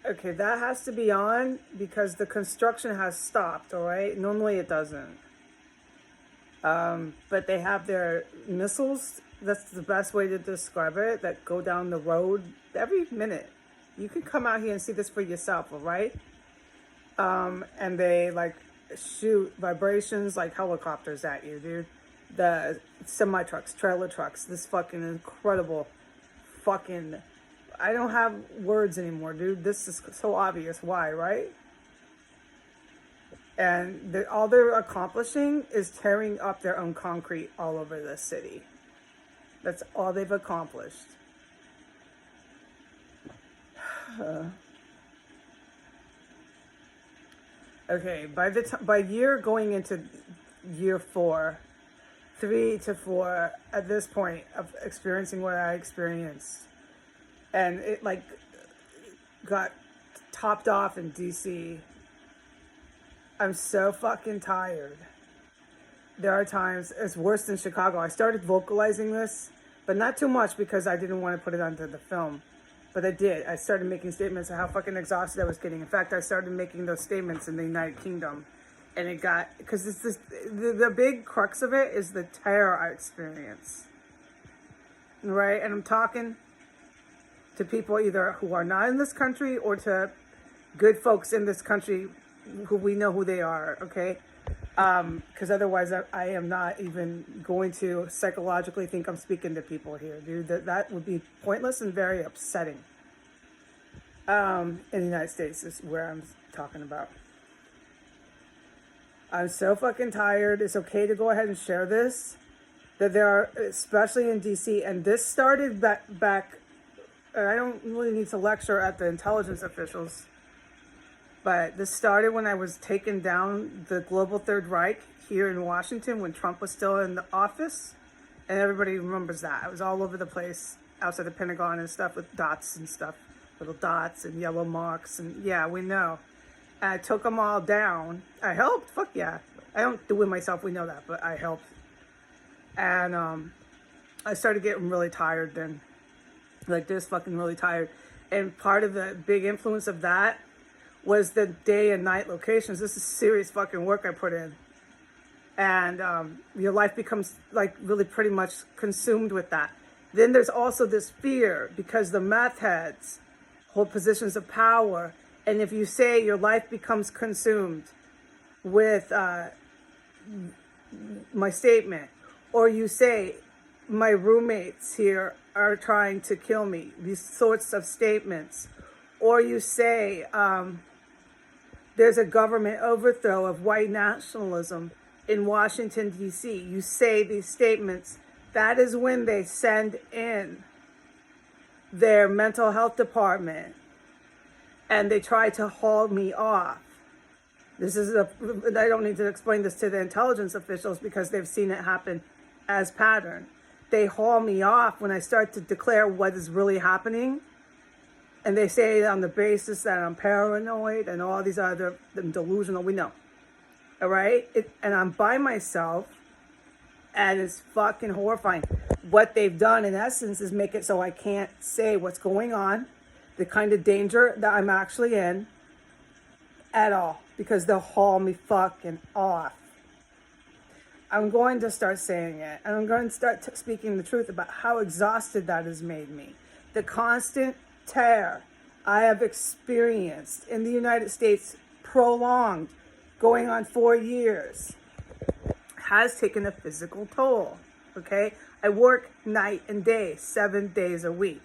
Okay, that has to be on because the construction has stopped, all right? Normally it doesn't. But they have their missiles, that's the best way to describe it, that go down the road every minute. You can come out here and see this for yourself, all right? And they like shoot vibrations like helicopters at you, dude. The semi trucks, trailer trucks, this fucking incredible fucking. I don't have words anymore, dude. This is so obvious why, right? And all they're accomplishing is tearing up their own concrete all over the city. That's all they've accomplished. Okay, by year going into year 4, 3 to 4, at this point of experiencing what I experienced, and it like got topped off in DC. I'm so fucking tired. There are times it's worse than Chicago. I started vocalizing this, but not too much because I didn't want to put it onto the film. But I did. I started making statements of how fucking exhausted I was getting. In fact, I started making those statements in the United Kingdom. And it got, because it's this, the big crux of it is the terror I experience. Right? And I'm talking to people either who are not in this country or to good folks in this country who we know who they are, okay? Because otherwise I am not even going to psychologically think I'm speaking to people here, dude. That would be pointless and very upsetting. In the United States is where I'm talking about. I'm so fucking tired. It's okay to go ahead and share this. That there are, especially in DC, and this started back I don't really need to lecture at the intelligence officials, but this started when I was taking down the global Third Reich here in Washington when Trump was still in the office. And everybody remembers that. It was all over the place outside the Pentagon and stuff with dots and stuff. Little dots and yellow marks. And yeah, we know. And I took them all down. I helped. Fuck yeah. I don't do it myself. We know that. But I helped. And I started getting really tired then. Like just fucking really tired. And part of the big influence of that was the day and night locations. This is serious fucking work I put in. And your life becomes like really pretty much consumed with that. Then there's also this fear because the meth heads hold positions of power. And if you say your life becomes consumed with my statement, or you say my roommates here are trying to kill me, these sorts of statements, or you say there's a government overthrow of white nationalism in Washington, D.C. You say these statements, that is when they send in their mental health department and they try to haul me off. I don't need to explain this to the intelligence officials because they've seen it happen as pattern. They haul me off when I start to declare what is really happening. And they say it on the basis that I'm paranoid and all these other, I'm delusional, we know. All right? And I'm by myself, and it's fucking horrifying. What they've done, in essence, is make it so I can't say what's going on, the kind of danger that I'm actually in, at all, because they'll haul me fucking off. I'm going to start saying it, and I'm going to start speaking the truth about how exhausted that has made me. The constant terror I have experienced in the United States, prolonged, going on 4 years, has taken a physical toll, okay? I work night and day, 7 days a week.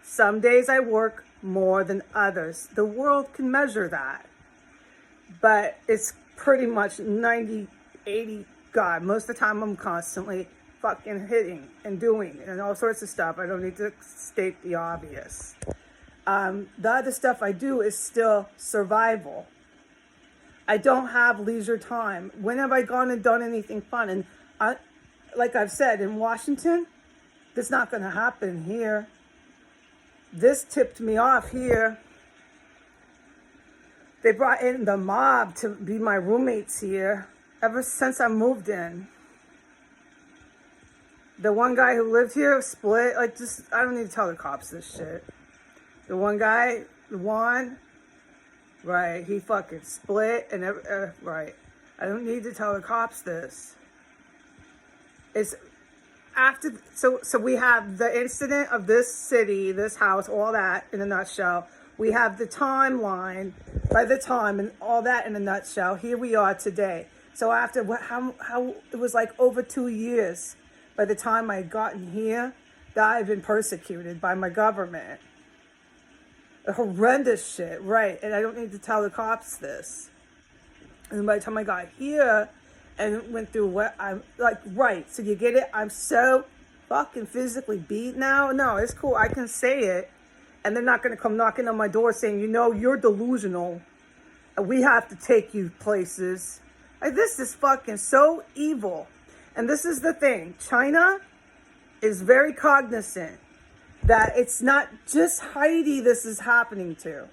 Some days I work more than others. The world can measure that. But it's pretty much 90, 80, God, most of the time I'm constantly fucking hitting and doing and all sorts of stuff. I don't need to state the obvious. The other stuff I do is still survival. I don't have leisure time. When have I gone and done anything fun? And like I've said, in Washington, that's not going to happen here. This tipped me off here. They brought in the mob to be my roommates here ever since I moved in. The one guy who lived here split, I don't need to tell the cops this shit. The one guy, Juan, Right, he fucking split and right. I don't need to tell the cops this. It's after, so we have the incident of this city, this house, all that in a nutshell. We have the timeline by the time and all that in a nutshell. Here we are today. So after how it was like over 2 years by the time I had gotten here that I've been persecuted by my government. Horrendous shit, right? And I don't need to tell the cops this. And by the time I got here and went through what I'm like, right? So you get it? I'm so fucking physically beat now. No, it's cool. I can say it, and they're not gonna come knocking on my door saying, you know, you're delusional. And we have to take you places. Like, this is fucking so evil. And this is the thing. China is very cognizant that it's not just Haiti this is happening to.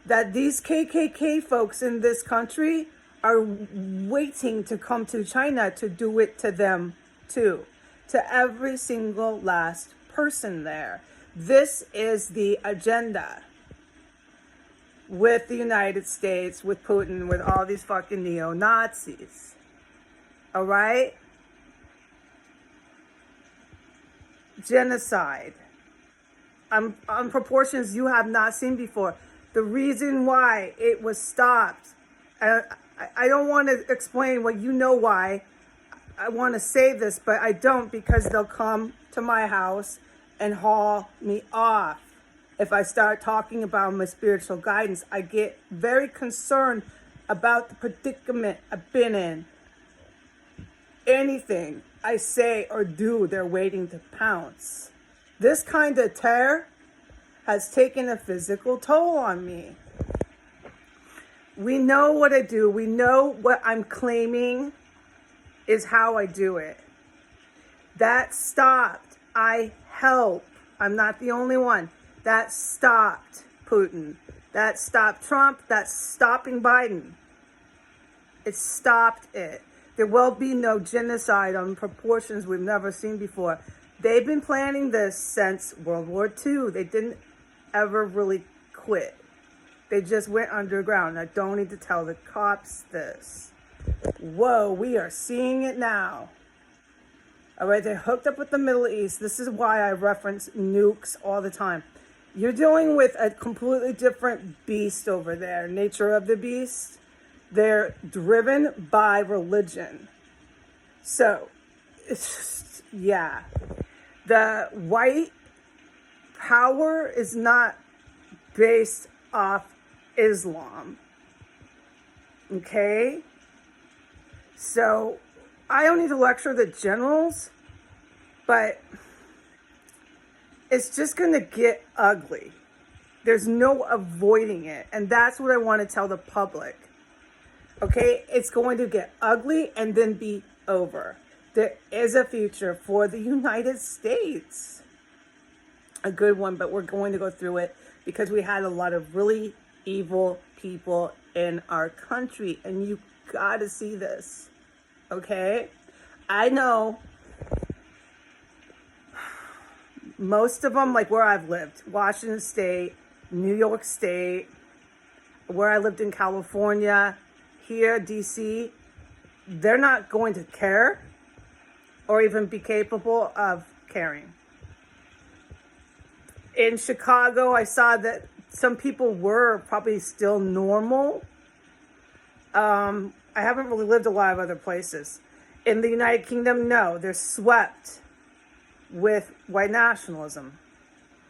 That these KKK folks in this country are waiting to come to China to do it to them too. To every single last person there. This is the agenda. With the United States, with Putin, with all these fucking neo-Nazis. Alright? Genocide. On proportions you have not seen before. The reason why it was stopped, I don't want to explain what you know why. I want to say this, but I don't, because they'll come to my house and haul me off. If I start talking about my spiritual guidance, I get very concerned about the predicament I've been in. Anything I say or do, they're waiting to pounce. This kind of terror has taken a physical toll on me. We know what I do. We know what I'm claiming is how I do it. That stopped. I help. I'm not the only one. That stopped Putin. That stopped Trump. That's stopping Biden. It stopped it. There will be no genocide on proportions we've never seen before. They've been planning this since World War II. They didn't ever really quit. They just went underground. I don't need to tell the cops this. Whoa, we are seeing it now. All right, they hooked up with the Middle East. This is why I reference nukes all the time. You're dealing with a completely different beast over there. Nature of the beast. They're driven by religion. So, it's just, yeah. The white power is not based off Islam. Okay? So, I don't need to lecture the generals, but it's just going to get ugly. There's no avoiding it. And that's what I want to tell the public. Okay? It's going to get ugly and then be over. There is a future for the United States. A good one, but we're going to go through it because we had a lot of really evil people in our country. And you got to see this. Okay? I know most of them, like where I've lived, Washington State, New York State, where I lived in California, here, DC, they're not going to care or even be capable of caring. In Chicago, I saw that some people were probably still normal. I haven't really lived a lot of other places. In the United Kingdom, no, they're swept with white nationalism.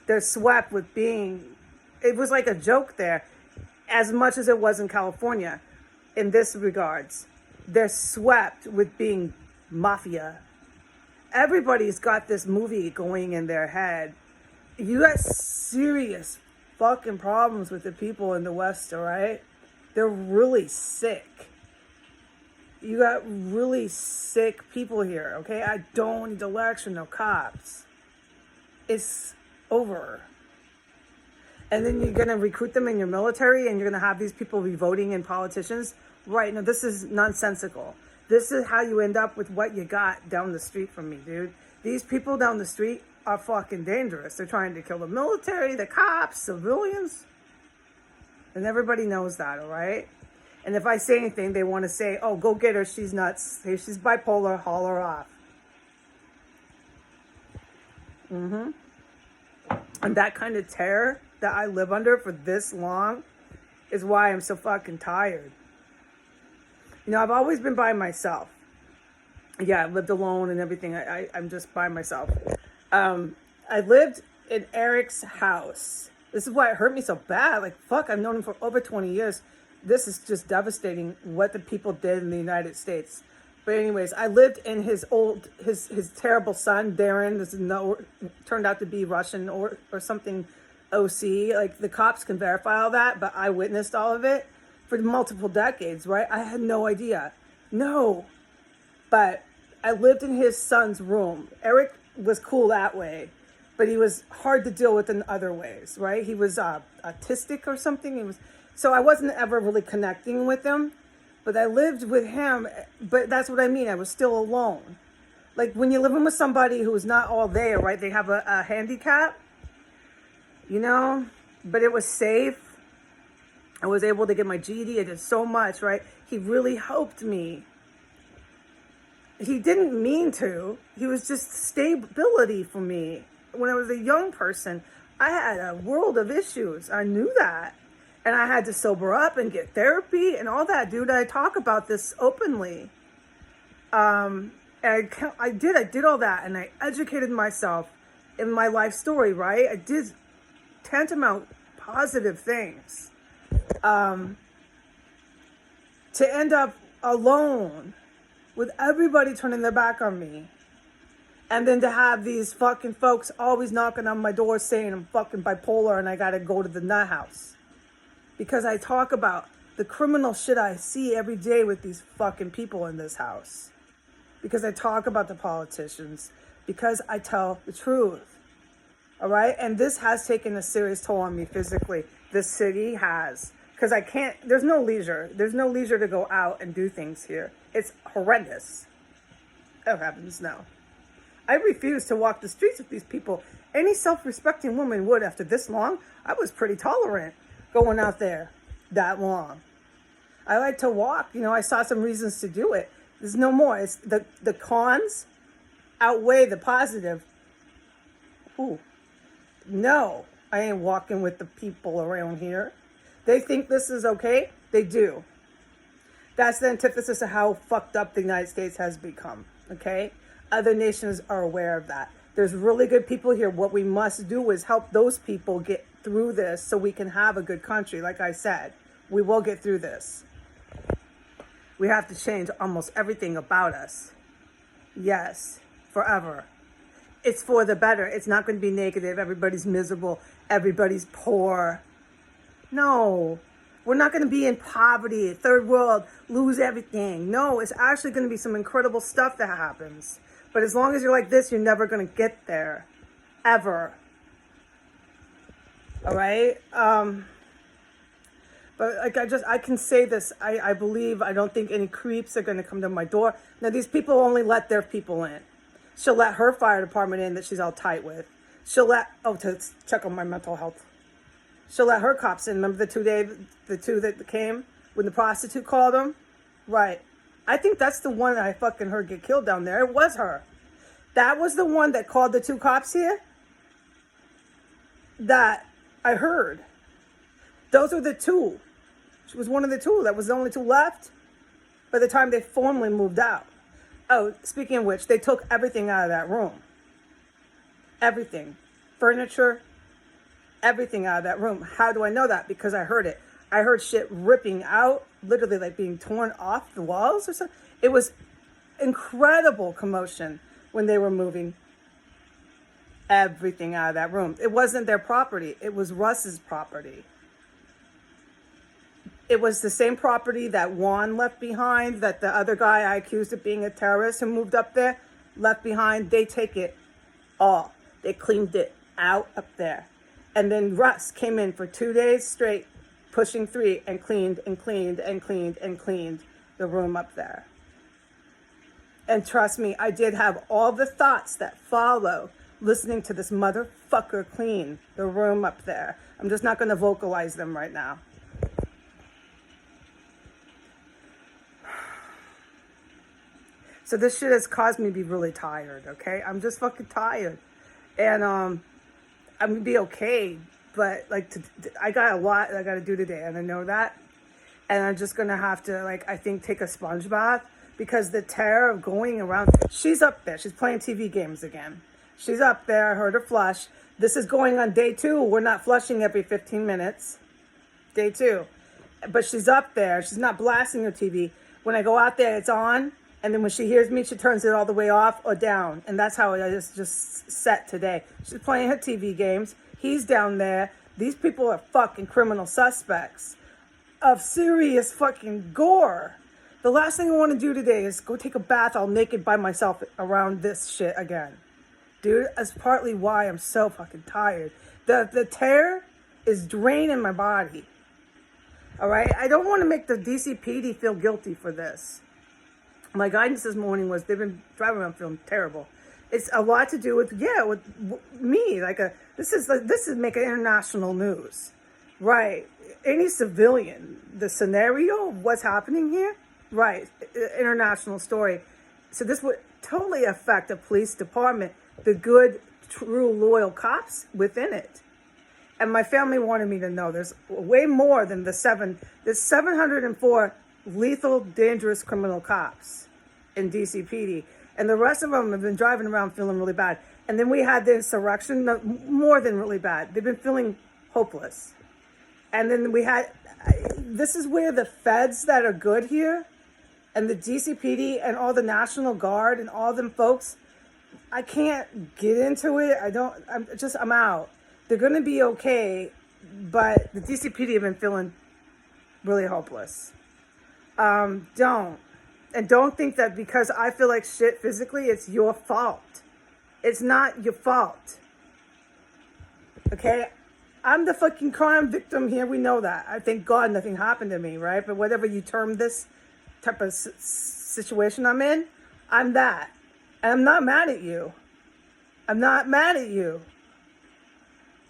They're swept with being, it was like a joke there, as much as it was in California in this regards. They're swept with being mafia. Everybody's got this movie going in their head. You got serious fucking problems with the people in the West, all right? They're really sick. You got really sick people here, okay? I don't need to lecture no cops. It's over. And then you're going to recruit them in your military and you're going to have these people be voting in politicians? Right, no, this is nonsensical. This is how you end up with what you got down the street from me, dude. These people down the street are fucking dangerous. They're trying to kill the military, the cops, civilians. And everybody knows that, all right? And if I say anything, they want to say, oh, go get her, she's nuts. Hey, she's bipolar, haul her off. And that kind of terror that I live under for this long is why I'm so fucking tired. You know, I've always been by myself. Yeah, I've lived alone and everything. I'm just by myself. I lived in Eric's house. This is why it hurt me so bad. Like, fuck, I've known him for over 20 years. This is just devastating what the people did in the United States. But anyways, I lived in his terrible son, Darren. Turned out to be Russian or something OC. Like, the cops can verify all that, but I witnessed all of it for multiple decades, right? I had no idea. No. But I lived in his son's room. Eric was cool that way, but he was hard to deal with in other ways, right? He was autistic or something. So I wasn't ever really connecting with him, but I lived with him. But that's what I mean. I was still alone. Like when you're living with somebody who's not all there, right? They have a handicap, you know, but it was safe. I was able to get my GED. I did so much, right? He really helped me. He didn't mean to. He was just stability for me. When I was a young person, I had a world of issues. I knew that. And I had to sober up and get therapy and all that, dude. I talk about this openly. And I did all that. And I educated myself in my life story, right? I did tantamount positive things. To end up alone with everybody turning their back on me. And then to have these fucking folks always knocking on my door saying I'm fucking bipolar and I gotta go to the nut house. Because I talk about the criminal shit I see every day with these fucking people in this house. Because I talk about the politicians. Because I tell the truth. All right? And this has taken a serious toll on me physically. This city has. Because I can't, there's no leisure. There's no leisure to go out and do things here. It's horrendous. Oh, heavens, no. I refuse to walk the streets with these people. Any self-respecting woman would after this long. I was pretty tolerant going out there that long. I like to walk. You know, I saw some reasons to do it. There's no more. It's the cons outweigh the positive. Ooh. No, I ain't walking with the people around here. They think this is okay. They do. That's the antithesis of how fucked up the United States has become, okay? Other nations are aware of that. There's really good people here. What we must do is help those people get through this so we can have a good country. Like I said, we will get through this. We have to change almost everything about us. Yes, forever. It's for the better. It's not going to be negative. Everybody's miserable. Everybody's poor. No. We're not going to be in poverty, third world, lose everything. No, it's actually going to be some incredible stuff that happens. But as long as you're like this, you're never going to get there. Ever. All right? But like I can say this. I believe, I don't think any creeps are going to come to my door. Now, these people only let their people in. She'll let her fire department in that she's all tight with. She'll let, to check on my mental health. She'll let her cops in. Remember the two that came when the prostitute called them? Right. I think that's the one that I fucking heard get killed down there. It was her. That was the one that called the two cops here? That I heard. Those are the two. She was one of the two. That was the only two left by the time they formally moved out. Oh, speaking of which, they took everything out of that room. Everything. Furniture. Everything out of that room. How do I know that? Because I heard it. I heard shit ripping out, literally like being torn off the walls or something. It was incredible commotion when they were moving everything out of that room. It wasn't their property. It was Russ's property. It was the same property that Juan left behind, that the other guy I accused of being a terrorist who moved up there left behind. They take it all. They cleaned it out up there. And then Russ came in for 2 days straight, pushing 3, and cleaned and cleaned and cleaned and cleaned the room up there. And trust me, I did have all the thoughts that follow listening to this motherfucker clean the room up there. I'm just not going to vocalize them right now. So this shit has caused me to be really tired, okay? I'm just fucking tired. And I'm gonna be okay, but like I got a lot I gotta do today, and I know that. And I'm just gonna have to, like, I think take a sponge bath, because the terror of going around, she's up there, she's playing TV games again. She's up there, I heard her flush. This is going on day 2. We're not flushing every 15 minutes. Day 2. But she's up there, she's not blasting her TV. When I go out there, it's on. And then when she hears me, she turns it all the way off or down. And that's how it is just set today. She's playing her TV games. He's down there. These people are fucking criminal suspects of serious fucking gore. The last thing I want to do today is go take a bath all naked by myself around this shit again. Dude, that's partly why I'm so fucking tired. The terror is draining my body. All right? I don't want to make the Dcpd feel guilty for this. My guidance this morning was they've been driving around feeling terrible. It's a lot to do with me. This is making international news, right? Any civilian, the scenario of what's happening here, right? International story. So this would totally affect the police department, the good, true, loyal cops within it. And my family wanted me to know there's way more than there's 704 lethal, dangerous criminal cops in Dcpd. And the rest of them have been driving around feeling really bad. And then we had the insurrection, more than really bad. They've been feeling hopeless. And then we had, this is where the feds that are good here, and the Dcpd and all the National Guard and all them folks, I can't get into it. I'm out. They're going to be okay, but the Dcpd have been feeling really hopeless. Don't think that because I feel like shit physically, it's your fault. It's not your fault. Okay? I'm the fucking crime victim here. We know that. I thank God nothing happened to me, right? But whatever you term this type of situation I'm in, I'm that. And I'm not mad at you. I'm not mad at you.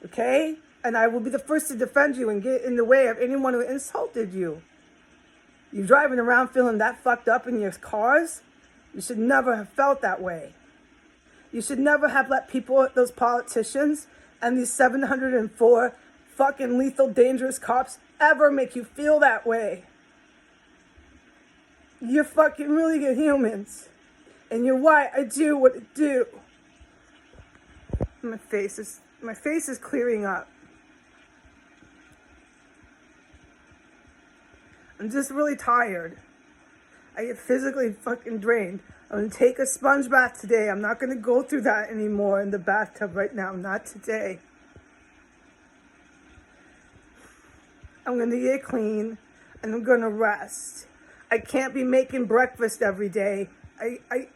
Okay? And I will be the first to defend you and get in the way of anyone who insulted you. You're driving around feeling that fucked up in your cars? You should never have felt that way. You should never have let people, those politicians, and these 704 fucking lethal, dangerous cops ever make you feel that way. You're fucking really good humans. And you're why I do what I do. My face is clearing up. I'm just really tired. I get physically fucking drained. I'm going to take a sponge bath today. I'm not going to go through that anymore in the bathtub right now. Not today. I'm going to get clean and I'm going to rest. I can't be making breakfast every day.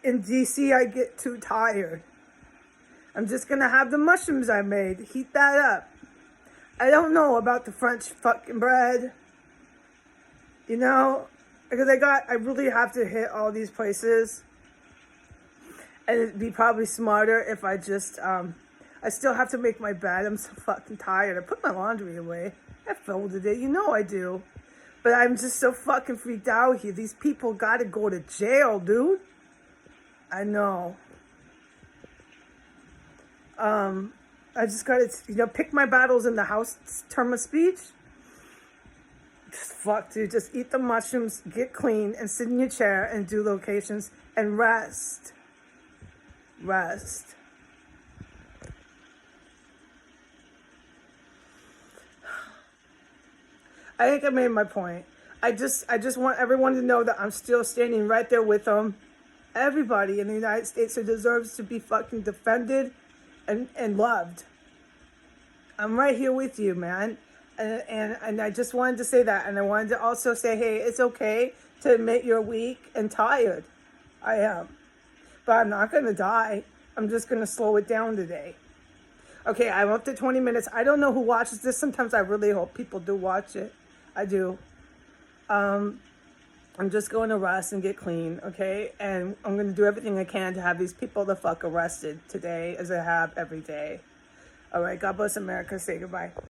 In DC, I get too tired. I'm just going to have the mushrooms I made. Heat that up. I don't know about the French fucking bread. You know, because I really have to hit all these places. And it'd be probably smarter if I just, I still have to make my bed. I'm so fucking tired. I put my laundry away. I folded it. You know I do. But I'm just so fucking freaked out here. These people gotta go to jail, dude. I know. I just gotta, pick my battles in the house term of speech. Just fuck, dude. Just eat the mushrooms, get clean, and sit in your chair and do locations and rest. Rest. I think I made my point. I just want everyone to know that I'm still standing right there with them. Everybody in the United States who deserves to be fucking defended and loved. I'm right here with you, man. And I just wanted to say that. And I wanted to also say, hey, it's okay to admit you're weak and tired. I am. But I'm not going to die. I'm just going to slow it down today. Okay, I'm up to 20 minutes. I don't know who watches this. Sometimes I really hope people do watch it. I do. I'm just going to rest and get clean, okay? And I'm going to do everything I can to have these people the fuck arrested today, as I have every day. All right, God bless America. Say goodbye.